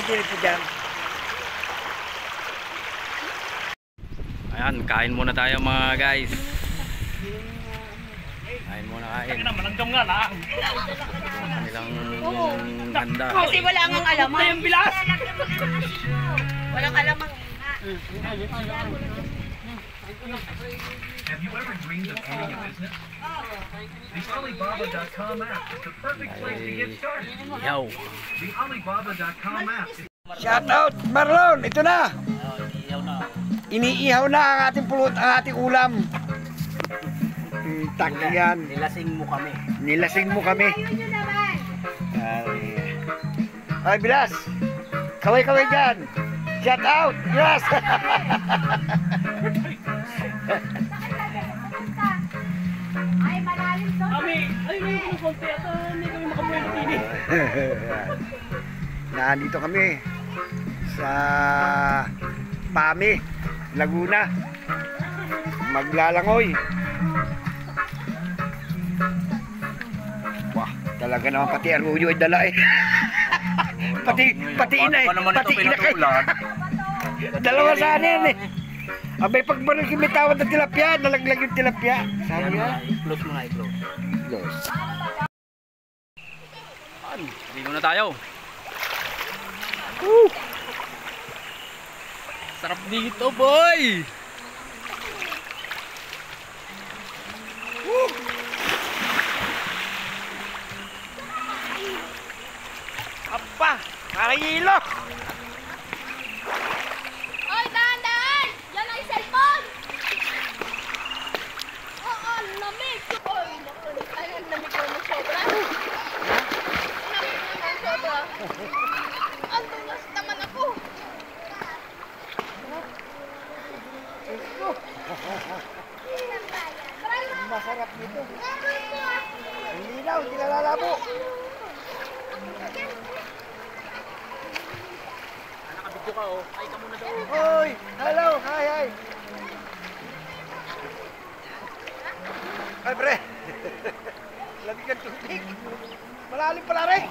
dito dyan. Ayan, kain muna tayo mga guys. Kain muna, kain. Mananggam nga lang. Kanilang handa. Kasi wala ngang alamang. Yung bilas. Walang alamang. Have you ever dreamed of owning a business? The Alibaba.com app is the perfect place to get started. Yaw. The Alibaba.com app is... Shout out Marlon, ito na. Iniihaw na ang ating pulot, ang ating ulam. Tak yan. Nilasing mo kami. Nilasing mo kami. Ay, bilas. Kaway-kaway dyan. Shout out. Yes. Ay, malalim to. Kami, ay may mga konti at hindi kami makapwede din. Nandito kami sa Pami, Laguna. Maglalangoy. Wah, talaga naman pati Arroyo ay dala eh. pati ina eh. Pati ina kayo. Dalawa sana yan eh. Abay, pag marang kimitawad na tilapia, nalaglag yung tilapia. Sabi nga. I-close mo na, i-close. Close. Dito na tayo. Sarap dito, boy. Aba, nakahilo. Oy, dahan-dahan! Yan ay cellphone! Oo, lamig! Oy, naku, ay, ang lamig ko ng sobra. Lamig ko ng sobra. Ang dulas naman ako. Masarap nito. Ang linaw, hindi nalalabo. Nakabidyo ka oh. Ay ka muna daw. Hoy, hello, hi. Ay, pre. Lamig ang tubig. Malalim pala rin.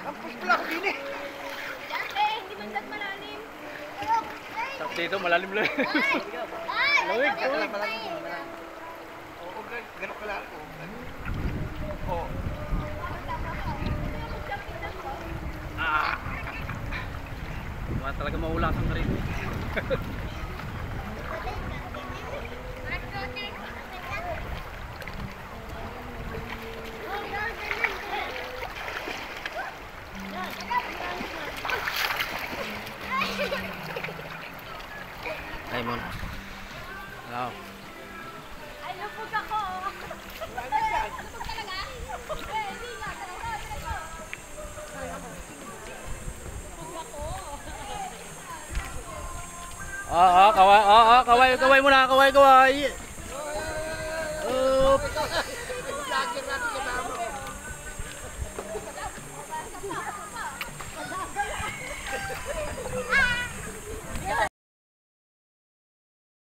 Ampus pala ako din eh. Dati, hindi man dat malalim. Sarap dito, malalim lang. Ay! Lamig, Oo, ganun pala ako. Oo. Wala talaga maulasan ka rin. Ay mo na. Wow. Ay, lupog ako. Lupog talaga? Eh, hindi nga. Lupog ako. Kaway muna, kaway.